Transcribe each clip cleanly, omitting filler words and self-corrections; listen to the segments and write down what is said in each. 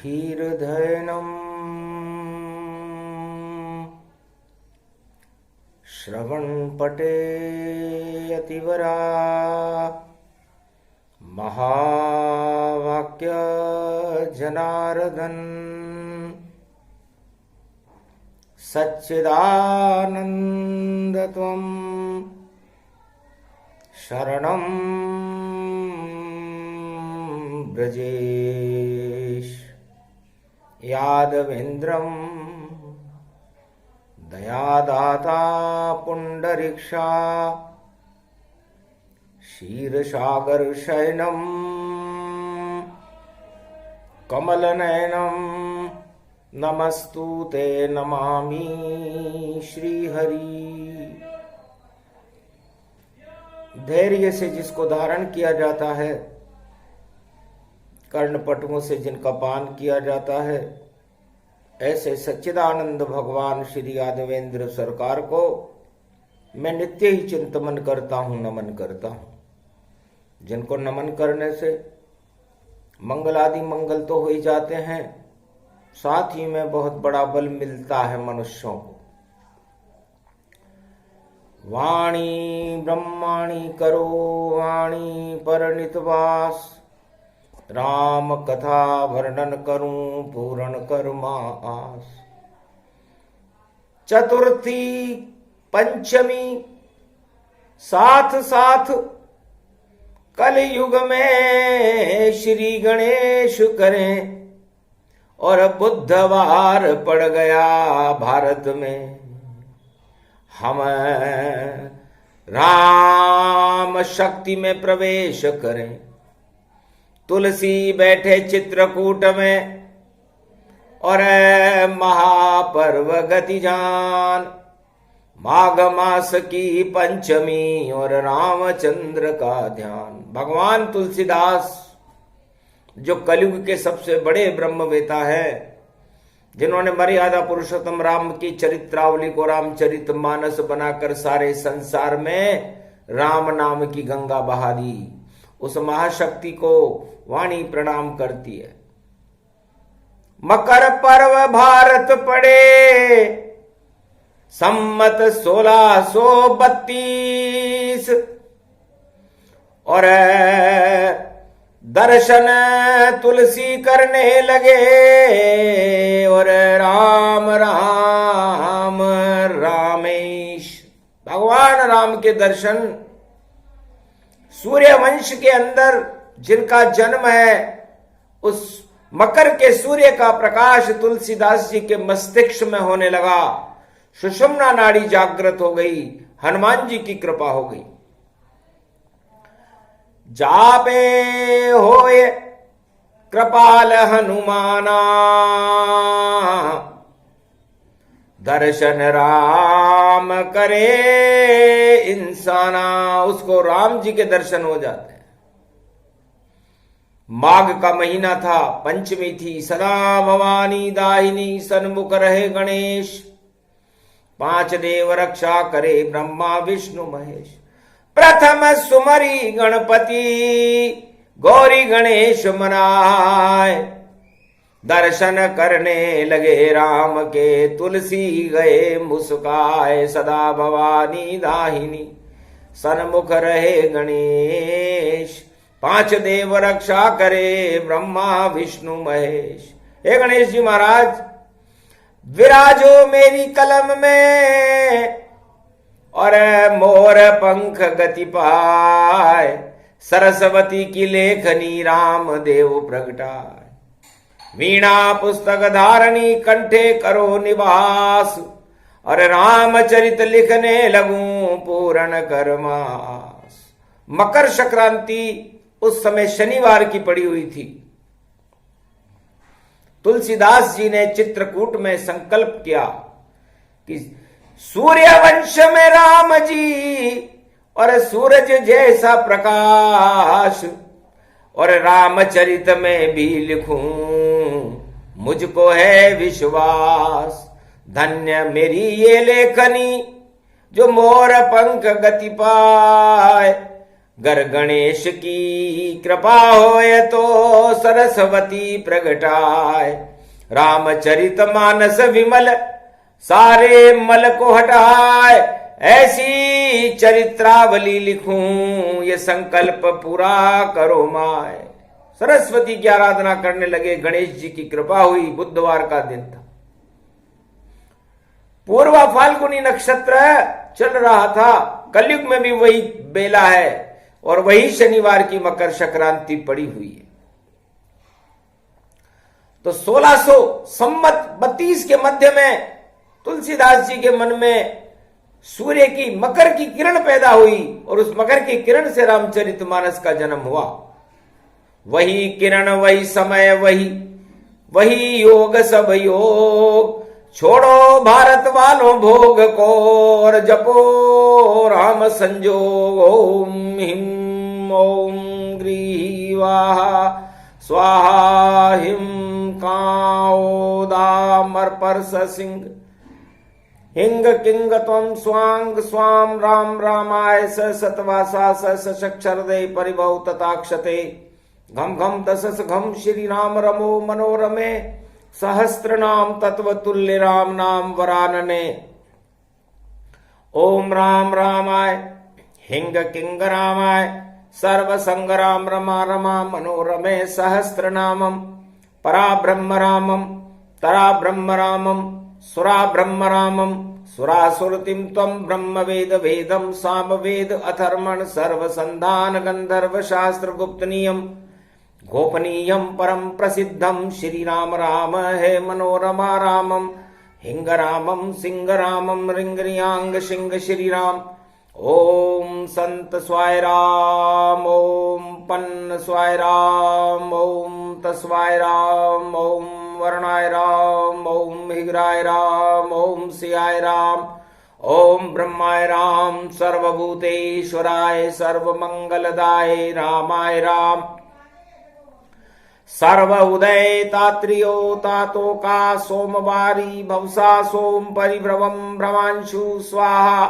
धीर्धैनम् श्रवणपटे अतिवरा महावाक्य जनार्दन सच्चिदानंद त्वं शरणं ब्रजेश यादवेन्द्रं दयादाता पुंडरीक्षा क्षीरसागर शयनं कमलनयनं नमस्तुते नमामि श्रीहरि। धैर्य से जिसको धारण किया जाता है, कर्णपटुओं से जिनका पान किया जाता है, ऐसे सच्चिदानंद भगवान श्री यादवेंद्र सरकार को मैं नित्य ही चिंतन करता हूं, नमन करता हूं। जिनको नमन करने से मंगल आदि मंगल तो हो ही जाते हैं, साथ ही में बहुत बड़ा बल मिलता है मनुष्यों को। वाणी ब्रह्माणी करो वाणी परनितवास, राम कथा वर्णन करूं पूर्ण कर्मा आस। चतुर्थी पंचमी साथ साथ कलयुग में श्री गणेश करें, और बुधवार पड़ गया भारत में, हम राम शक्ति में प्रवेश करें। तुलसी बैठे चित्रकूट में, और महापर्व गति जान। माघ मास की पंचमी और रामचंद्र का ध्यान। भगवान तुलसीदास जो कलयुग के सबसे बड़े ब्रह्मवेता है, जिन्होंने मर्यादा पुरुषोत्तम राम की चरित्रावली को रामचरितमानस बनाकर सारे संसार में राम नाम की गंगा बहा दी, उस महाशक्ति को वाणी प्रणाम करती है। मकर पर्व भारत पड़े सम्मत 1632, और दर्शन तुलसी करने लगे, और राम राम रामेश। भगवान राम के दर्शन सूर्य वंश के अंदर जिनका जन्म है, उस मकर के सूर्य का प्रकाश तुलसीदास जी के मस्तिष्क में होने लगा। सुषुम्ना नाड़ी जागृत हो गई, हनुमान जी की कृपा हो गई। जापे होए कृपाल हनुमाना, दर्शन राम करे इंसाना। उसको राम जी के दर्शन हो जाते हैं। माघ का महीना था, पंचमी थी। सदा भवानी दाहिनी सन्मुख रहे गणेश, 5 देव रक्षा करे ब्रह्मा विष्णु महेश। प्रथम सुमरी गणपति गौरी गणेश मनाए, दर्शन करने लगे राम के तुलसी गए मुस्काए। सदा भवानी दाहिनी सन्मुख रहे गणेश, 5 देव रक्षा करे ब्रह्मा विष्णु महेश। हे गणेश जी महाराज, विराजो मेरी कलम में, और मोर पंख गति पाए। सरस्वती की लेखनी राम देव प्रगटाए। वीणा पुस्तक धारणी कंठे करो निवास, और रामचरित लिखने लगूं पूर्ण कर्मास। मकर संक्रांति उस समय शनिवार की पड़ी हुई थी। तुलसीदास जी ने चित्रकूट में संकल्प किया कि सूर्य वंश में राम जी, और सूरज जैसा प्रकाश, और रामचरित में भी लिखूं मुझको है विश्वास। धन्य मेरी ये लेखनी जो मोर पंख गति पाए, गर गणेश की कृपा होए तो सरस्वती प्रगटाए। रामचरित मानस विमल सारे मल को हटाए। ऐसी चरित्रावली लिखूं ये संकल्प पूरा करो माय। सरस्वती की आराधना करने लगे, गणेश जी की कृपा हुई। बुधवार का दिन था, पूर्वा फाल्गुनी नक्षत्र चल रहा था। कलयुग में भी वही बेला है और वही शनिवार की मकर संक्रांति पड़ी हुई है। तो 1600 संवत 32 के मध्य में तुलसीदास जी के मन में सूर्य की मकर की किरण पैदा हुई और उस मकर की किरण से रामचरितमानस का जन्म हुआ। वही किरण, वही समय, वही योग, सब योग। छोड़ो भारत वालों भोग को और जपो राम संजोग। ओम हिम ओम ग्रीवाहा स्वाहा हिम काओ दामर परस सिंह हिंग किंग त्वं स्वांग स्वाम राम रामाय स सतवासा स शक्षरदे परिभव तथाक्षते घम घम दशस घम श्री राम रमो मनोरमे सहस्त्र नाम तत्व तुल्य राम नाम वरानने। ओम राम रामाय हिंग किंग रामाय सर्व संग्राम रमा रमा मनोरमे सहस्त्र नामम परा ब्रह्म रामम तरा ब्रह्म रामम सुरा ब्रह्म रामम सुरासुरतिम त्वं ब्रह्म वेद वेदम साम वेद अथर्मण सर्व संधान गंधर्व शास्त्र गुप्त नियम गोपनीयम परम प्रसिद्धम श्री राम राम है मनोरमा रामम हिंग रामम सिंह रामम रिंगरियांग सिंह श्री राम। ओम संत स्वाय राम ओम पन्न स्वाय राम ओम तस्वाय राम ओम वर्णाय राम ओम हिग्राय राम ओम सियाय राम ओम ब्रह्माय राम सर्वभूतेश्वराय सर्वमंगलदाय रामाय राम। सर्व उदय तात्रियो तातो का सोमवारी भवसा सोम परिभ्रवम भ्रमांशु स्वाहा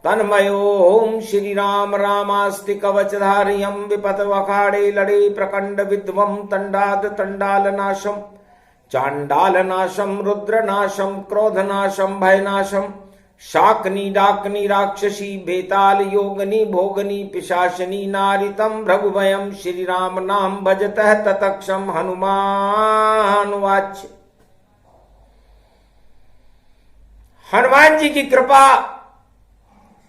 तन्मयो ओम श्री राम रामास्ति कवचधारियम विपत वखाड़े लड़े प्रकंड विद्वम तंडाद तंडाल नाशम चांडाल नाशम रुद्र नाशम क्रोध नाशम भय नाशम शाकनी डाकनी राक्षसी बेताल योगनी भोगनी पिशाचनी नारितम भृगुभयम श्री राम नाम भजतः ततक्षम हनुमान वाच्य। हनुमान जी की कृपा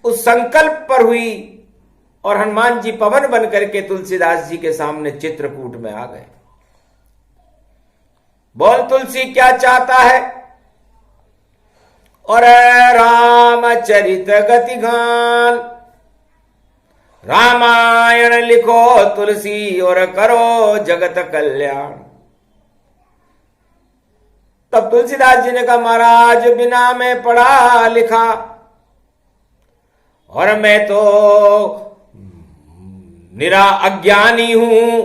उस संकल्प पर हुई और हनुमान जी पवन बन करके तुलसीदास जी के सामने चित्रकूट में आ गए। बोल तुलसी क्या चाहता है? और रामचरित गति गान रामायण लिखो तुलसी और करो जगत कल्याण। तब तुलसीदास जी ने कहा महाराज बिना मैं पढ़ा लिखा और मैं तो निरा अज्ञानी हूं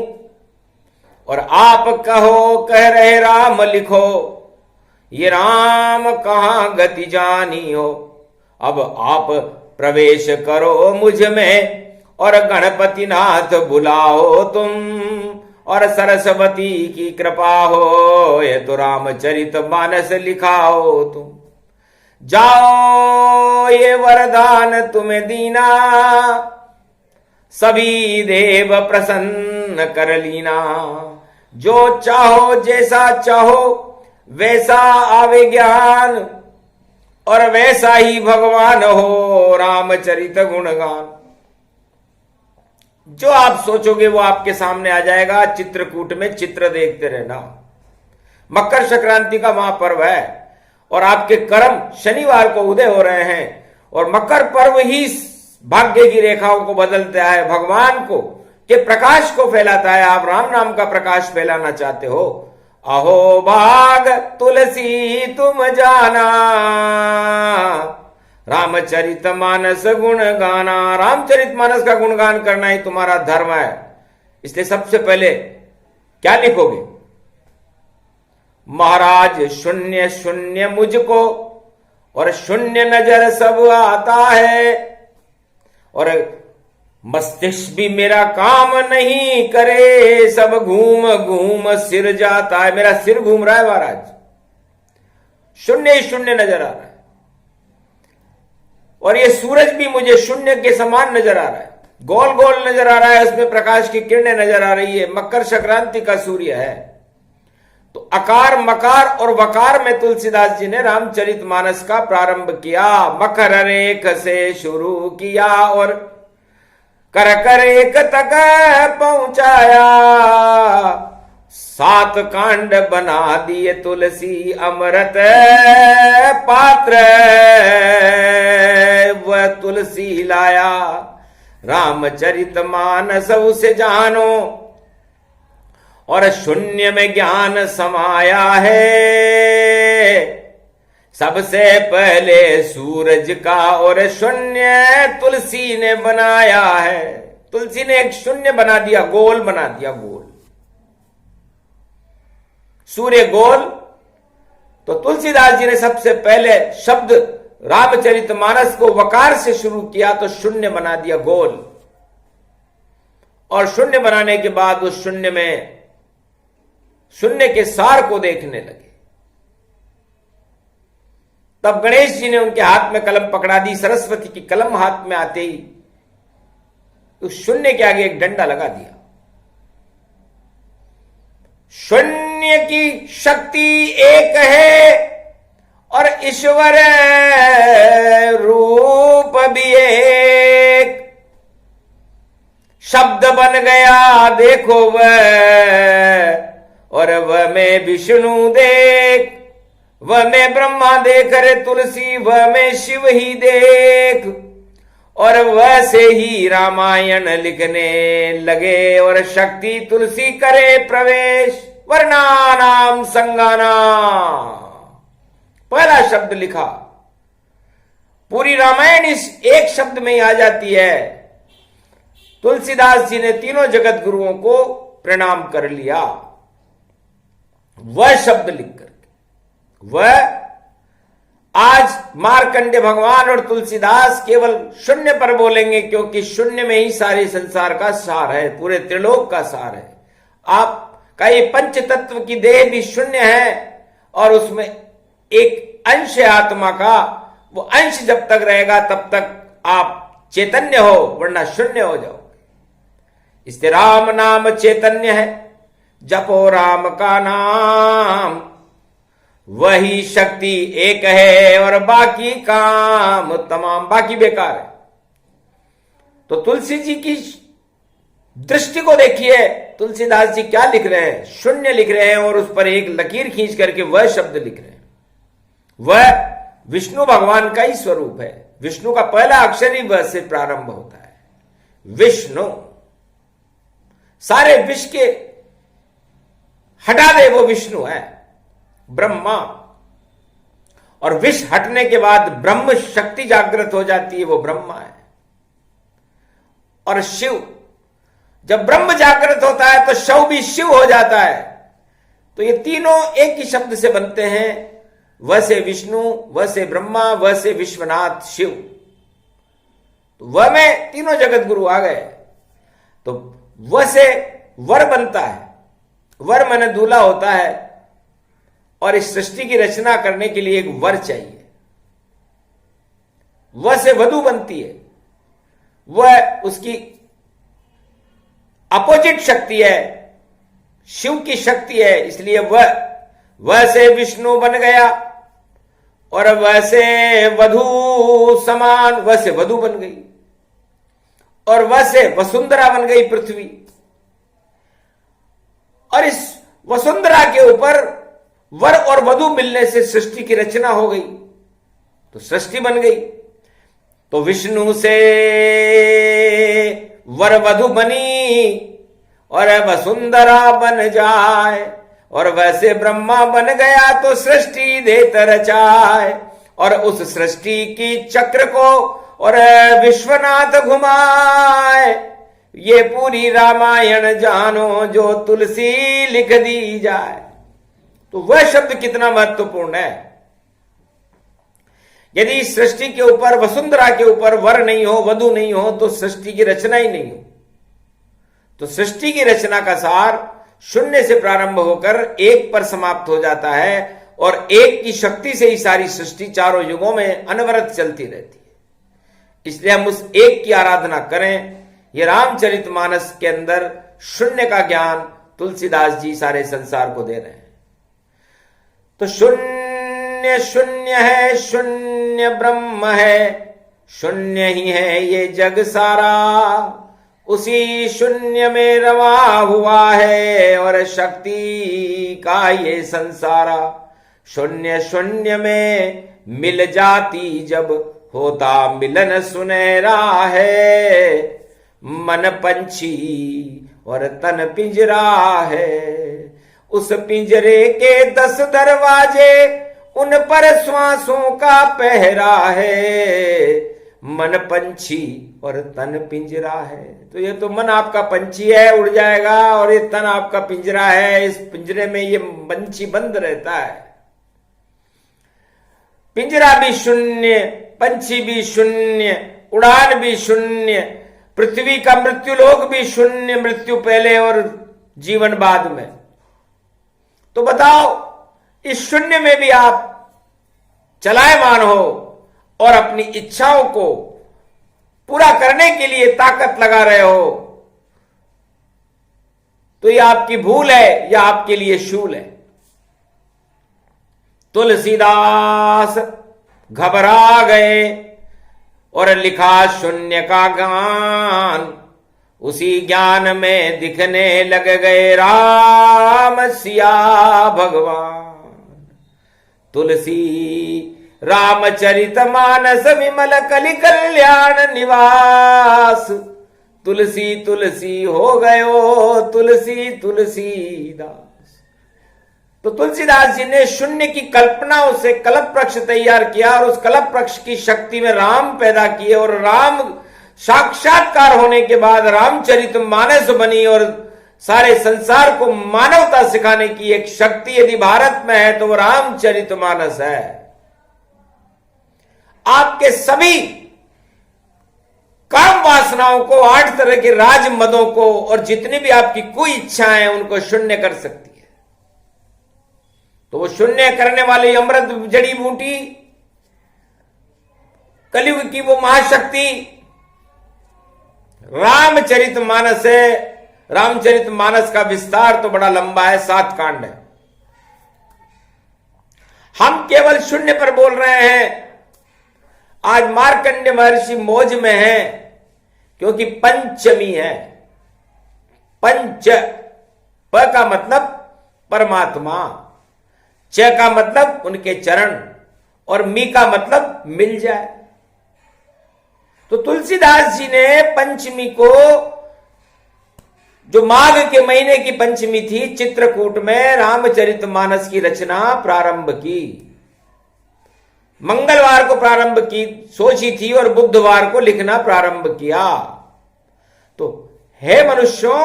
और आप कह रहे राम लिखो, ये राम कहां गति जानी हो। अब आप प्रवेश करो मुझ में और गणपति नाथ बुलाओ तुम और सरस्वती की कृपा हो ये तो रामचरित मानस लिखाओ तुम। जाओ ये वरदान तुम्हें दीना सभी देव प्रसन्न कर लीना। जो चाहो जैसा चाहो वैसा आवे ज्ञान और वैसा ही भगवान हो रामचरित गुणगान। जो आप सोचोगे वो आपके सामने आ जाएगा। चित्रकूट में चित्र देखते रहना। मकर संक्रांति का महापर्व है और आपके कर्म शनिवार को उदय हो रहे हैं और मकर पर्व ही भाग्य की रेखाओं को बदलता है, भगवान को के प्रकाश को फैलाता है। आप राम नाम का प्रकाश फैलाना चाहते हो, अहो भाग तुलसी तुम जाना रामचरित मानस गुण गाना। रामचरित मानस का गुणगान करना ही तुम्हारा धर्म है। इसलिए सबसे पहले क्या लिखोगे? महाराज शून्य शून्य मुझको और शून्य नजर सब आता है और मस्तिष्क भी मेरा काम नहीं करे, सब घूम घूम सिर जाता है। मेरा सिर घूम रहा है महाराज, शून्य ही शून्य नजर आ रहा है। और ये सूरज भी मुझे शून्य के समान नजर आ रहा है, गोल गोल नजर आ रहा है, उसमें प्रकाश की किरणें नजर आ रही है, मकर संक्रांति का सूर्य है। तो अकार मकार और वकार में तुलसीदास जी ने रामचरितमानस का प्रारंभ किया। मकर रेख से शुरू किया और कर कर एक तक पहुंचाया, 7 कांड बना दिए तुलसी अमृत पात्र, वह तुलसी लाया रामचरितमानस उसे जानो, और शून्य में ज्ञान समाया है। सबसे पहले सूरज का और शून्य तुलसी ने बनाया है। तुलसी ने एक शून्य बना दिया, गोल बना दिया, गोल। सूर्य गोल, तो तुलसीदास जी ने सबसे पहले शब्द रामचरितमानस को वकार से शुरू किया, तो शून्य बना दिया गोल। और शून्य बनाने के बाद उस शून्य में शून्य के सार को देखने लगे। तब गणेश जी ने उनके हाथ में कलम पकड़ा दी। सरस्वती की कलम हाथ में आते ही उस शून्य के आगे एक डंडा लगा दिया। शून्य की शक्ति एक है और ईश्वर रूप भी एक। शब्द बन गया देखो वह, और वह में विष्णु देख, वह में ब्रह्मा देख रे तुलसी, वह में शिव ही देख। और वैसे ही रामायण लिखने लगे और शक्ति तुलसी करे प्रवेश। वर्णानाम संगाना, पहला शब्द लिखा। पूरी रामायण इस एक शब्द में ही आ जाती है। तुलसीदास जी ने तीनों जगत गुरुओं को प्रणाम कर लिया, वह शब्द लिख करके। वह आज मार्कंडे भगवान और तुलसीदास केवल शून्य पर बोलेंगे, क्योंकि शून्य में ही सारे संसार का सार है, पूरे त्रिलोक का सार है। आपका ये पंच तत्व की देह भी शून्य है, और उसमें एक अंश है आत्मा का। वो अंश जब तक रहेगा तब तक आप चैतन्य हो, वरना शून्य हो जाओ। इससे राम नाम चैतन्य है, जपो राम का नाम, वही शक्ति एक है और बाकी काम तमाम, बाकी बेकार है। तो तुलसी जी की दृष्टि को देखिए, तुलसीदास जी क्या लिख रहे हैं, शून्य लिख रहे हैं और उस पर एक लकीर खींच करके वह शब्द लिख रहे हैं। वह विष्णु भगवान का ही स्वरूप है। विष्णु का पहला अक्षर ही वह से प्रारंभ होता है, विष्णु। सारे विश्व के हटा दे वो विष्णु है, ब्रह्मा। और विष हटने के बाद ब्रह्म शक्ति जागृत हो जाती है, वो ब्रह्मा है। और शिव, जब ब्रह्म जागृत होता है तो शव भी शिव हो जाता है। तो ये तीनों एक ही शब्द से बनते हैं, वह से विष्णु, वह से ब्रह्मा, वह से विश्वनाथ शिव। तो वह में तीनों जगत गुरु आ गए। तो वह से वर बनता है, वर माने दूल्हा होता है। और इस सृष्टि की रचना करने के लिए एक वर चाहिए। वह से वधु बनती है, वह उसकी अपोजिट शक्ति है, शिव की शक्ति है। इसलिए वह से विष्णु बन गया, और वह से वधु समान, वह से वधु बन गई, और वह से वसुंधरा बन गई पृथ्वी। और इस वसुंधरा के ऊपर वर और वधु मिलने से सृष्टि की रचना हो गई, तो सृष्टि बन गई। तो विष्णु से वर वधु बनी और वसुंधरा बन जाए, और वैसे ब्रह्मा बन गया तो सृष्टि देत रचाए। और उस सृष्टि की चक्र को और विश्वनाथ घुमाए। ये पूरी रामायण जानो जो तुलसी लिख दी जाए। तो वह शब्द कितना महत्वपूर्ण है। यदि इस सृष्टि के ऊपर, वसुंधरा के ऊपर वर नहीं हो, वधु नहीं हो, तो सृष्टि की रचना ही नहीं हो। तो सृष्टि की रचना का सार शून्य से प्रारंभ होकर एक पर समाप्त हो जाता है और एक की शक्ति से ही सारी सृष्टि चारों युगों में अनवरत चलती रहती है। इसलिए हम उस एक की आराधना करें। ये रामचरितमानस के अंदर शून्य का ज्ञान तुलसीदास जी सारे संसार को दे रहे हैं। तो शून्य शून्य है, शून्य ब्रह्म है, शून्य ही है ये जग सारा, उसी शून्य में रवा हुआ है और शक्ति का ये संसारा। शून्य शून्य में मिल जाती जब होता मिलन सुनहरा है, मन पंछी और तन पिंजरा है। उस पिंजरे के 10 दरवाजे, उन पर श्वासों का पहरा है, मन पंछी और तन पिंजरा है। तो ये तो मन आपका पंछी है, उड़ जाएगा, और ये तन आपका पिंजरा है, इस पिंजरे में ये पंछी बंद रहता है। पिंजरा भी शून्य, पंछी भी शून्य, उड़ान भी शून्य, पृथ्वी का मृत्युलोक भी शून्य, मृत्यु पहले और जीवन बाद में। तो बताओ, इस शून्य में भी आप चलायमान हो और अपनी इच्छाओं को पूरा करने के लिए ताकत लगा रहे हो, तो यह आपकी भूल है या आपके लिए शूल है। तुलसीदास घबरा गए और लिखा शून्य का गान, उसी ज्ञान में दिखने लग गए राम सिया भगवान। तुलसी रामचरितमानस विमल कलि कल्याण निवास, तुलसी तुलसी हो गयो तुलसी तुलसीदास। तो तुलसीदास जी ने शून्य की कल्पना से कल्प वृक्ष तैयार किया और उस कल्प वृक्ष की शक्ति में राम पैदा किए, और राम साक्षात्कार होने के बाद रामचरितमानस बनी, और सारे संसार को मानवता सिखाने की एक शक्ति यदि भारत में है तो वो रामचरितमानस है। आपके सभी काम वासनाओं को, 8 तरह के राज मदों को, और जितनी भी आपकी कोई इच्छाएं हैं उनको शून्य कर सकती है। तो वो शून्य करने वाली अमृत जड़ी बूटी, कलयुग की वो महाशक्ति रामचरितमानस है। रामचरितमानस का विस्तार तो बड़ा लंबा है, 7 कांड है। हम केवल शून्य पर बोल रहे हैं। आज मार्कंडेय महर्षि मौज में है, क्योंकि पंचमी है। पंच, प का मतलब परमात्मा, च का मतलब उनके चरण, और मी का मतलब मिल जाए। तो तुलसीदास जी ने पंचमी को, जो माघ के महीने की पंचमी थी, चित्रकूट में रामचरितमानस की रचना प्रारंभ की। मंगलवार को प्रारंभ की सोची थी और बुधवार को लिखना प्रारंभ किया। तो हे मनुष्यों,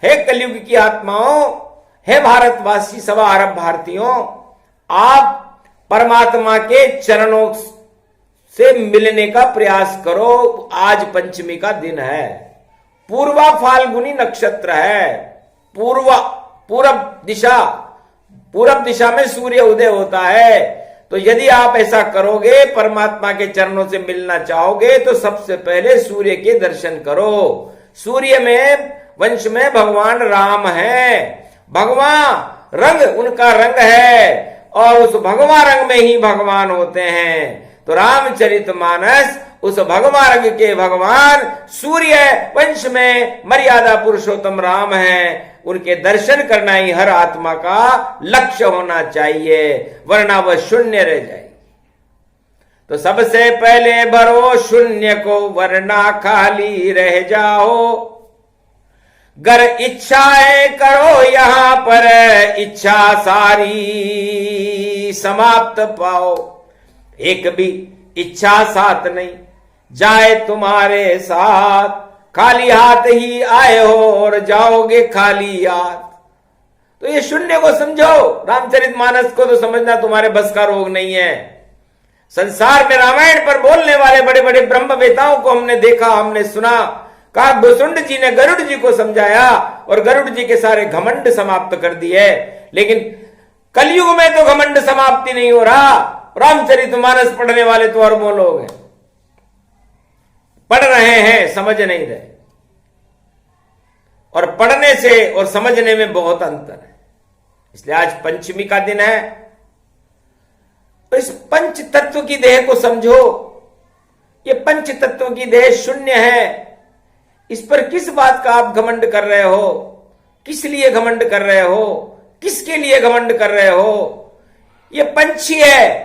हे कलयुग की आत्माओं, हे भारतवासी, सवा अरब भारतीयों, आप परमात्मा के चरणों से मिलने का प्रयास करो। आज पंचमी का दिन है, पूर्वा फाल्गुनी नक्षत्र है, पूरब दिशा में सूर्य उदय होता है। तो यदि आप ऐसा करोगे, परमात्मा के चरणों से मिलना चाहोगे, तो सबसे पहले सूर्य के दर्शन करो। सूर्य में, वंश में भगवान राम है। भगवान रंग उनका रंग है, और उस भगवा रंग में ही भगवान होते हैं। तो रामचरितमानस उस भगवा रंग के भगवान सूर्य वंश में मर्यादा पुरुषोत्तम राम है। उनके दर्शन करना ही हर आत्मा का लक्ष्य होना चाहिए, वरना वह शून्य रह जाएगी। तो सबसे पहले भरो शून्य को, वरना खाली रह जाओ। गर इच्छाएं करो यहां पर, इच्छा सारी समाप्त पाओ। एक भी इच्छा साथ नहीं जाए तुम्हारे साथ, खाली हाथ ही आए हो और जाओगे खाली हाथ। तो ये शून्य को समझो, रामचरितमानस को तो समझना तुम्हारे बस का रोग नहीं है। संसार में रामायण पर बोलने वाले बड़े बड़े ब्रह्मवेताओं को हमने देखा, हमने सुना। काकभूषुंड जी ने गरुड़ जी को समझाया और गरुड़ जी के सारे घमंड समाप्त कर दिए। लेकिन कलयुग में तो घमंड समाप्ति नहीं हो रहा। रामचरितमानस पढ़ने वाले तो अरबों लोग हैं, पढ़ रहे हैं, समझ नहीं रहे। और पढ़ने से और समझने में बहुत अंतर है। इसलिए आज पंचमी का दिन है। तो इस पंच तत्व की देह को समझो। ये पंच तत्व की देह शून्य है। इस पर किस बात का आप घमंड कर रहे हो? किस लिए घमंड कर रहे हो? किसके लिए घमंड कर रहे हो? ये पंछी है,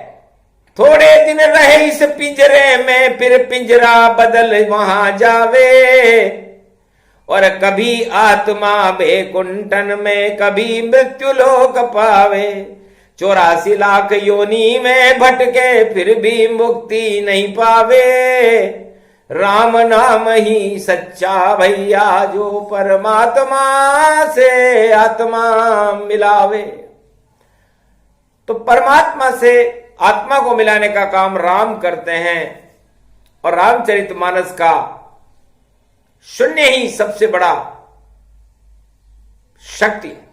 थोड़े दिन रहे इस पिंजरे में, फिर पिंजरा बदल वहां जावे। और कभी आत्मा बैकुंठन में, कभी मृत्यु लोक पावे। 84 लाख योनि में भटके, फिर भी मुक्ति नहीं पावे। राम नाम ही सच्चा भैया, जो परमात्मा से आत्मा मिलावे। तो परमात्मा से आत्मा को मिलाने का काम राम करते हैं। और रामचरितमानस का शून्य ही सबसे बड़ा शक्ति है।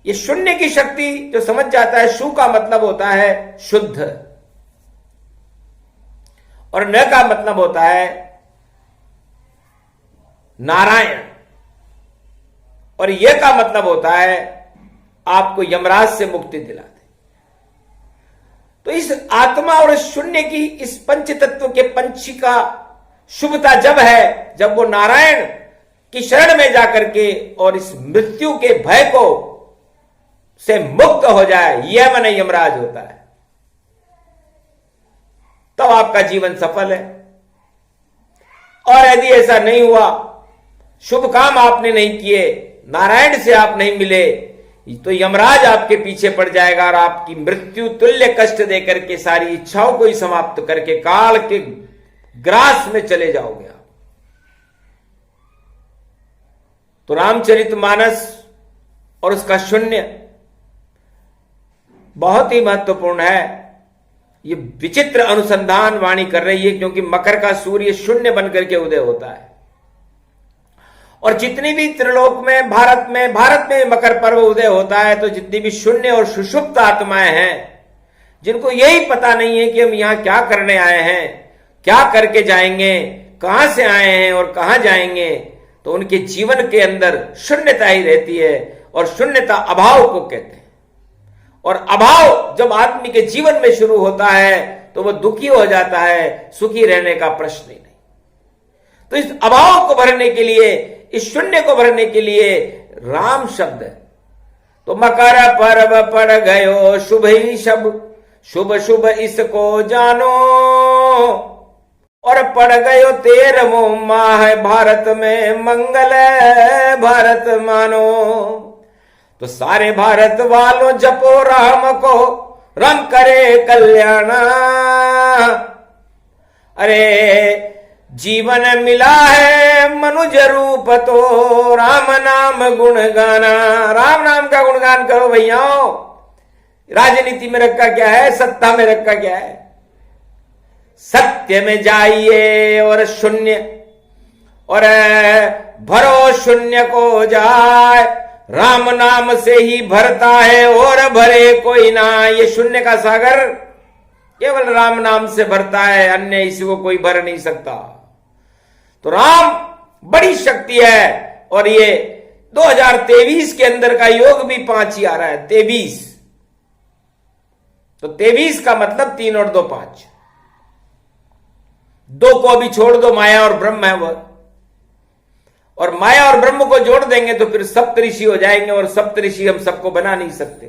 ये शून्य की शक्ति जो समझ जाता है, शु का मतलब होता है शुद्ध, और न का मतलब होता है नारायण, और यह का मतलब होता है आपको यमराज से मुक्ति दिलाते। तो इस आत्मा और शून्य की, इस पंच तत्व के पंछी का शुभता जब है, जब वो नारायण की शरण में जाकर के और इस मृत्यु के भय को से मुक्त हो जाए, यह मन यमराज होता है। तो आपका जीवन सफल है। और यदि ऐसा नहीं हुआ, शुभ काम आपने नहीं किए, नारायण से आप नहीं मिले, तो यमराज आपके पीछे पड़ जाएगा और आपकी मृत्यु तुल्य कष्ट देकर के सारी इच्छाओं को ही समाप्त करके काल के ग्रास में चले जाओगे आप। तो रामचरितमानस और उसका शून्य बहुत ही महत्वपूर्ण है। ये विचित्र अनुसंधान वाणी कर रही है, क्योंकि मकर का सूर्य शून्य बनकर के उदय होता है। और जितनी भी त्रिलोक में, भारत में मकर पर्व उदय होता है, तो जितनी भी शून्य और सुषुप्त आत्माएं हैं, जिनको यही पता नहीं है कि हम यहां क्या करने आए हैं, क्या करके जाएंगे, कहां से आए हैं और कहां जाएंगे, तो उनके जीवन के अंदर शून्यता ही रहती है। और शून्यता अभाव को कहते हैं। और अभाव जब आदमी के जीवन में शुरू होता है, तो वह दुखी हो जाता है, सुखी रहने का प्रश्न ही नहीं। तो इस अभाव को भरने के लिए, इस शून्य को भरने के लिए राम शब्द है। तो मकर पर्व पड़ गयो शुभ ही शब, शुभ शुभ इसको जानो। और पड़ गयो 13वां माह, भारत में मंगल भारत मानो। तो सारे भारत वालों जपो राम को, राम करे कल्याणा। अरे जीवन मिला है मनुज रूप, तो राम नाम गुण गाना। राम नाम का गुणगान करो भैयाओ। राजनीति में रखा क्या है, सत्ता में रखा क्या है? सत्य में जाइए और शून्य, और भरो शून्य को जाए। राम नाम से ही भरता है और भरे कोई ना। ये शून्य का सागर केवल राम नाम से भरता है, अन्य इसी को कोई भर नहीं सकता। तो राम बड़ी शक्ति है। और ये 2023 के अंदर का योग भी 5 ही आ रहा है, 23। तो 23 का मतलब 3 और 2 5। 2 को अभी छोड़ दो, माया और ब्रह्म है वह। और माया और ब्रह्म को जोड़ देंगे तो फिर सप्तऋषि हो जाएंगे। और सप्तऋषि हम सबको बना नहीं सकते,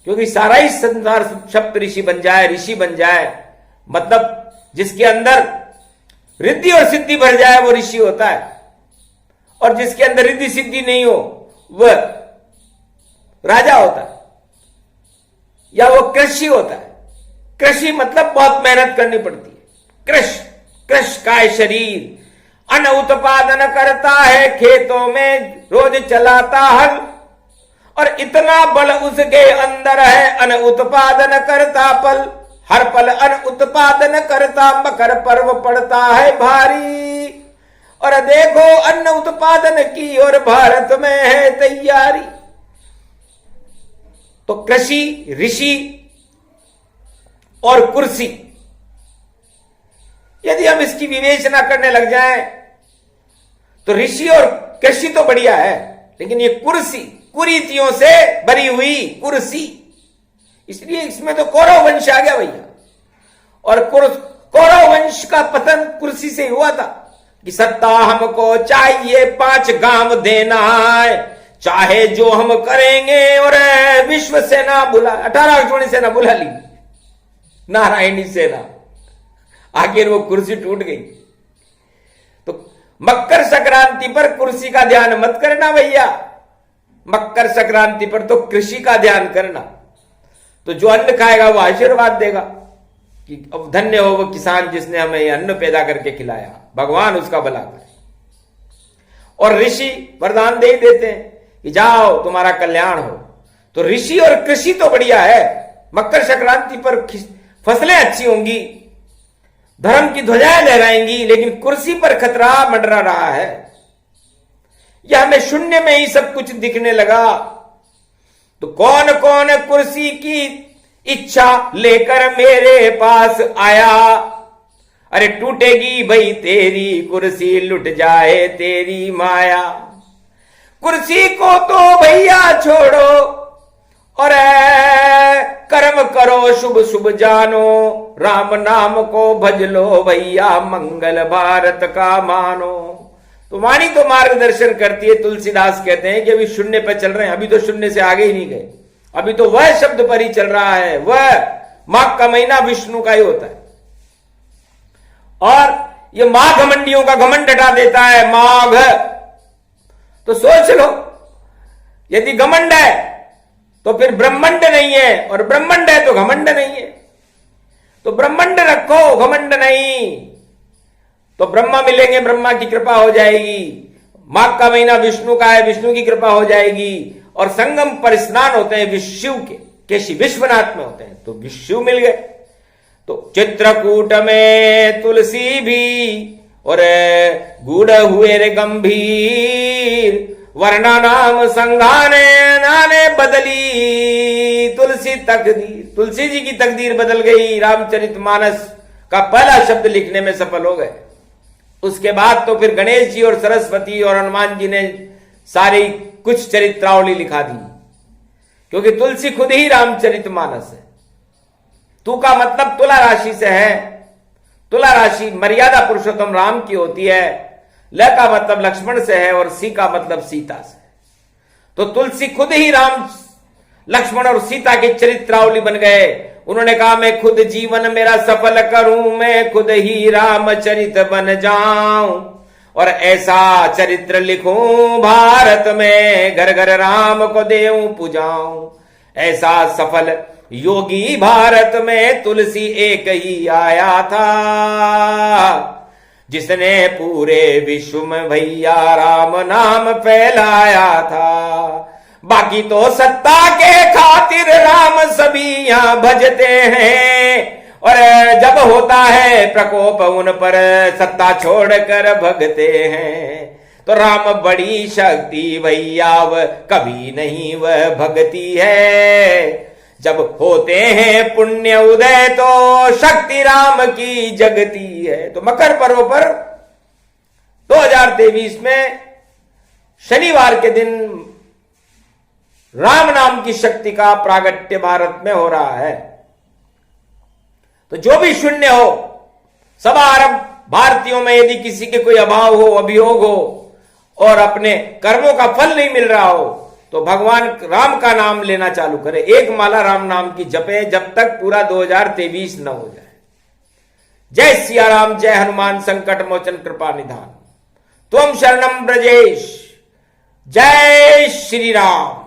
क्योंकि सारा ही संसार सप्तऋषि बन जाए, ऋषि बन जाए, मतलब जिसके अंदर रिद्धि और सिद्धि भर जाए वो ऋषि होता है। और जिसके अंदर रिद्धि सिद्धि नहीं हो वह राजा होता है, या वो कृषि होता है। कृषि मतलब बहुत मेहनत करनी पड़ती है। कृष काय शरीर, अन्न उत्पादन करता है, खेतों में रोज चलाता हल। और इतना बल उसके अंदर है, अन उत्पादन करता पल, हर पल अन उत्पादन करता, मकर पर्व पड़ता है भारी। और देखो अन्न उत्पादन की और भारत में है तैयारी। तो कृषि, ऋषि और कुर्सी, यदि हम इसकी विवेचना करने लग जाएं तो ऋषि और कृषि तो बढ़िया है, लेकिन ये कुर्सी, कुरीतियों से भरी हुई कुर्सी, इसलिए इसमें तो कौरव वंश आ गया भैया। और कौरव वंश का पतन कुर्सी से हुआ था कि सत्ता हमको चाहिए, 5 गांव देना है, चाहे जो हम करेंगे। और विश्व सेना बुला, 18 अक्षौणी सेना बुला ली, नारायणी सेना, आखिर वो कुर्सी टूट गई। तो मकर संक्रांति पर कुर्सी का ध्यान मत करना भैया, मकर संक्रांति पर तो कृषि का ध्यान करना। तो जो अन्न खाएगा वो आशीर्वाद देगा कि अब धन्य हो वो किसान जिसने हमें अन्न पैदा करके खिलाया, भगवान उसका भला करे। और ऋषि वरदान दे ही देते हैं कि जाओ तुम्हारा कल्याण हो। तो ऋषि और कृषि तो बढ़िया है, मकर संक्रांति पर फसलें अच्छी होंगी, धर्म की ध्वजाएं लहराएंगी, लेकिन कुर्सी पर खतरा मंडरा रहा है। यह हमें शून्य में ही सब कुछ दिखने लगा। तो कौन कौन कुर्सी की इच्छा लेकर मेरे पास आया, अरे टूटेगी भाई तेरी कुर्सी, लुट जाए तेरी माया। कुर्सी को तो भैया छोड़ो और कर्म करो, शुभ शुभ जानो, राम नाम को भज लो भैया, मंगल भारत का मानो। तो वाणी तो मार्गदर्शन करती है। तुलसीदास कहते हैं कि अभी शून्य पर चल रहे हैं, अभी तो शून्य से आगे ही नहीं गए, अभी तो वह शब्द पर ही चल रहा है। वह माघ का महीना विष्णु का ही होता है। और ये माघ घमंडियों का घमंड हटा देता है, माघ। तो सोच लो, यदि घमंड है तो फिर ब्रह्मंड नहीं है, और ब्रह्मंड है तो घमंड नहीं है। तो ब्रह्मंड रखो, घमंड नहीं। तो ब्रह्मा मिलेंगे, ब्रह्मा की कृपा हो जाएगी। माघ का महीना विष्णु का है, विष्णु की कृपा हो जाएगी। और संगम पर स्नान होते हैं विष्णु के, केशी विश्वनाथ में होते हैं, तो विष्णु मिल गए। तो चित्रकूट में तुलसी भी और गूढ़ हुए रे गंभीर, वर्णा नाम संघाने नाने बदली तुलसी तकदीर। तुलसी जी की तकदीर बदल गई, रामचरितमानस का पहला शब्द लिखने में सफल हो गए। उसके बाद तो फिर गणेश जी और सरस्वती और हनुमान जी ने सारी कुछ चरित्रावली लिखा दी, क्योंकि तुलसी खुद ही रामचरितमानस है। तू का मतलब तुला राशि से है, तुला राशि मर्यादा पुरुषोत्तम राम की होती है। ल का मतलब लक्ष्मण से है और सी का मतलब सीता से। तो तुलसी खुद ही राम, लक्ष्मण और सीता की चरित्रावली बन गए। उन्होंने कहा मैं खुद जीवन मेरा सफल करूं, मैं खुद ही रामचरित बन जाऊं, और ऐसा चरित्र लिखूं भारत में, घर घर राम को देऊं पुजाऊं। ऐसा सफल योगी भारत में तुलसी एक ही आया था, जिसने पूरे विश्व में भैया राम नाम फैलाया था। बाकी तो सत्ता के खातिर राम सभी यहां भजते हैं, और जब होता है प्रकोप उन पर सत्ता छोड़कर भगते हैं। तो राम बड़ी शक्ति भैया वह कभी नहीं वह भगती है, जब होते हैं पुण्य उदय तो शक्ति राम की जगती है। तो मकर पर्व पर 2023 में शनिवार के दिन राम नाम की शक्ति का प्रागट्य भारत में हो रहा है। तो जो भी शून्य हो, सवा अरब भारतीयों में यदि किसी के कोई अभाव हो, अभियोग हो और अपने कर्मों का फल नहीं मिल रहा हो, तो भगवान राम का नाम लेना चालू करे। एक माला राम नाम की जपे जब तक पूरा 2023 न हो जाए। जय सिया राम, जय हनुमान संकट मोचन कृपा निधान, त्वम शरणम ब्रजेश। जय श्री राम।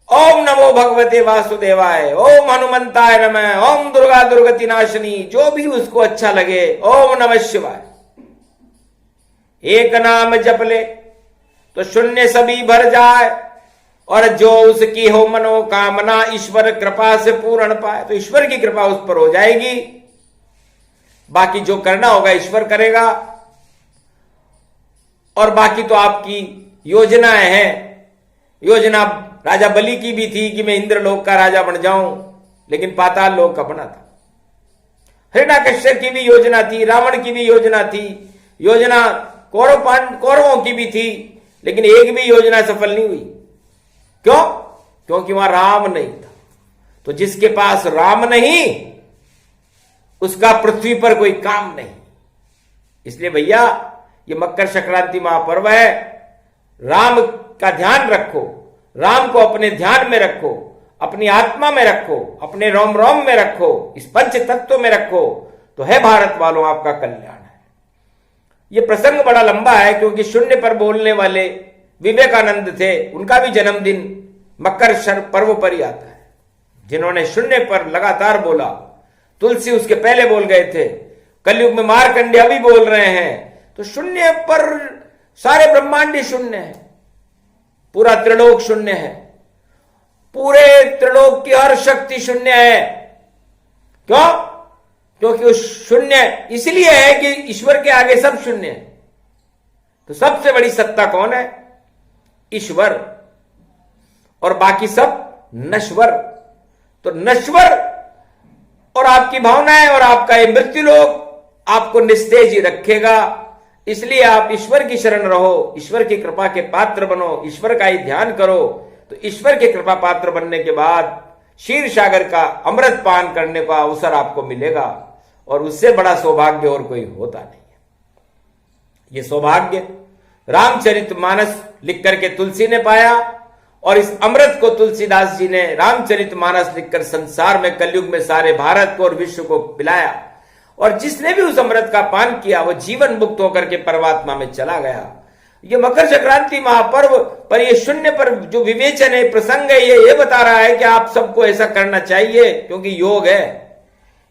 ओम नमो भगवते वासुदेवाय, ओम हनुमंताय नमः, ओम दुर्गा दुर्गति नाशिनी। जो भी उसको अच्छा लगे, ओम नमः शिवाय। एक नाम जप ले तो शून्य सभी भर जाए, और जो उसकी हो मनोकामना ईश्वर कृपा से पूर्ण पाए, तो ईश्वर की कृपा उस पर हो जाएगी। बाकी जो करना होगा ईश्वर करेगा, और बाकी तो आपकी योजनाएं हैं। योजना राजा बलि की भी थी कि मैं इंद्रलोक का राजा बन जाऊं, लेकिन पाताल लोक का बना था। हिरण्याकश्यप की भी योजना थी, रावण की भी योजना थी, योजना कौरवों की भी थी, लेकिन एक भी योजना सफल नहीं हुई। क्यों? क्योंकि वहां राम नहीं था। तो जिसके पास राम नहीं, उसका पृथ्वी पर कोई काम नहीं। इसलिए भैया, ये मकर संक्रांति महापर्व है। राम का ध्यान रखो, राम को अपने ध्यान में रखो, अपनी आत्मा में रखो, अपने रोम रोम में रखो, इस पंच तत्व में रखो, तो है भारत वालों आपका कल्याण है। ये प्रसंग बड़ा लंबा है, क्योंकि शून्य पर बोलने वाले विवेकानंद थे, उनका भी जन्मदिन मकर पर्व पर ही आता है, जिन्होंने शून्य पर लगातार बोला। तुलसी उसके पहले बोल गए थे, कलयुग में मार्कंडेय अभी बोल रहे हैं। तो शून्य पर सारे ब्रह्मांड ही शून्य है, पूरा त्रिलोक शून्य है, पूरे त्रिलोक की हर शक्ति शून्य है। क्यों? क्योंकि उस शून्य इसलिए है कि ईश्वर के आगे सब शून्य है। तो सबसे बड़ी सत्ता कौन है? ईश्वर, और बाकी सब नश्वर। तो नश्वर और आपकी भावनाएं और आपका ये मृत्यु लोक आपको निस्तेज ही रखेगा। इसलिए आप ईश्वर की शरण रहो, ईश्वर की कृपा के पात्र बनो, ईश्वर का ही ध्यान करो। तो ईश्वर के कृपा पात्र बनने के बाद क्षीर सागर का अमृत पान करने का अवसर आपको मिलेगा, और उससे बड़ा सौभाग्य और कोई होता नहीं है। ये सौभाग्य रामचरितमानस लिख करके तुलसी ने पाया, और इस अमृत को तुलसीदास जी ने रामचरितमानस लिखकर संसार में, कलयुग में सारे भारत को और विश्व को पिलाया। और जिसने भी उस अमृत का पान किया वो जीवन मुक्त होकर के परमात्मा में चला गया। ये मकर संक्रांति महापर्व पर ये शून्य पर जो विवेचन है, प्रसंग है, ये बता रहा है कि आप सबको ऐसा करना चाहिए, क्योंकि योग है।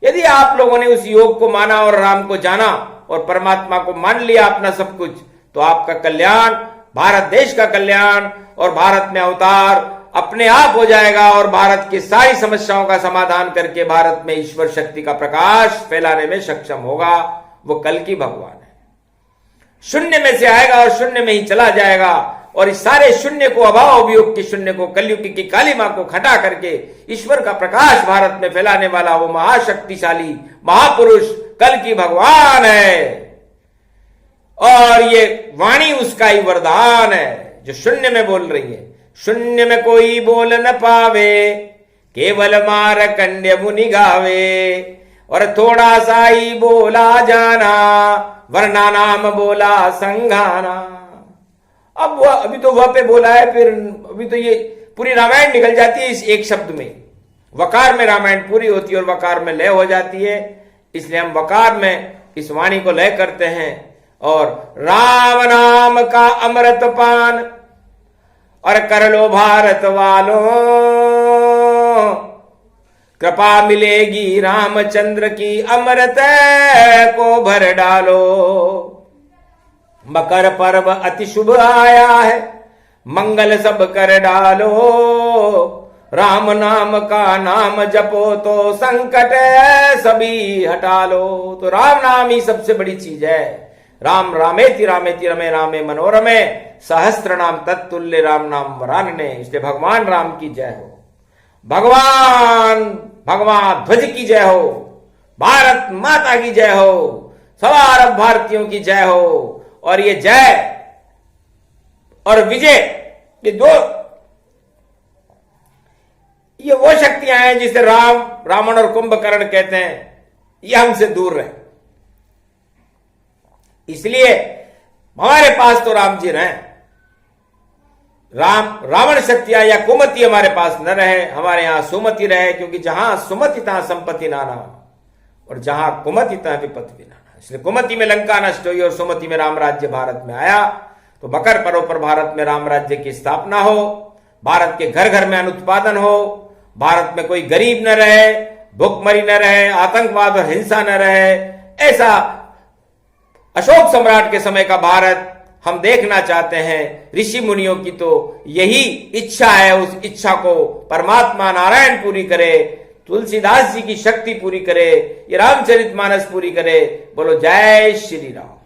यदि आप लोगों ने उस योग को माना और राम को जाना और परमात्मा को मान लिया अपना सब कुछ, तो आपका कल्याण, भारत देश का कल्याण और भारत में अवतार अपने आप हो जाएगा, और भारत की सारी समस्याओं का समाधान करके भारत में ईश्वर शक्ति का प्रकाश फैलाने में सक्षम होगा। वो कल की भगवान है। शून्य में से आएगा और शून्य में ही चला जाएगा, और इस सारे शून्य को, अभाव अभियोग के शून्य को, कलयुग की काली मां को खटा करके ईश्वर का प्रकाश भारत में फैलाने वाला वो महाशक्तिशाली महापुरुष कल की भगवान है। और ये वाणी उसका ही वरदान है जो शून्य में बोल रही है। शून्य में कोई बोल न पावे, केवल मारकंड्य मुनि गावे, और थोड़ा सा ही बोला जाना, वरना नाम बोला संघाना। अब वह अभी तो वह पे बोला है, फिर अभी तो ये पूरी रामायण निकल जाती है इस एक शब्द में। वकार में रामायण पूरी होती है और वकार में लय हो जाती है, इसलिए हम वकार में इस वाणी को लय करते हैं। और राम नाम का अमृत पान और कर लो भारत वालों, कृपा मिलेगी रामचंद्र की, अमृत को भर डालो। मकर पर्व अति शुभ आया है, मंगल सब कर डालो। राम नाम का नाम जपो तो संकट सभी हटा लो। तो राम नाम ही सबसे बड़ी चीज है। राम रामेति रामेति रमे रामे मनोरमे, सहस्त्र नाम तत्तुल्य राम नाम वरानने। इसलिए भगवान राम की जय हो, भगवान ध्वज की जय हो, भारत माता की जय हो, सवा अरब भारतीयों की जय हो। और ये जय और विजय, ये वो शक्तियां हैं जिसे रावण और कुंभकर्ण कहते हैं, ये हमसे दूर रहे। इसलिए हमारे पास तो राम जी रहे, रावण शक्तियां या कुमति हमारे पास न रहे, हमारे यहां सुमति रहे। क्योंकि जहां सुमति तहां संपत्ति नाना, और जहां कुमति तहां विपत्ति भी नाना। इसलिए कुमति में लंका नष्ट हुई और सुमति में राम राज्य भारत में आया। तो मकर पर्व पर भारत में राम राज्य की स्थापना हो, भारत के घर घर में अनुत्पादन हो, भारत में कोई गरीब न रहे, भूखमरी न रहे, आतंकवाद और हिंसा न रहे। ऐसा अशोक सम्राट के समय का भारत हम देखना चाहते हैं। ऋषि मुनियों की तो यही इच्छा है, उस इच्छा को परमात्मा नारायण पूरी करे, तुलसीदास जी की शक्ति पूरी करे, ये रामचरितमानस पूरी करे। बोलो जय श्री राम।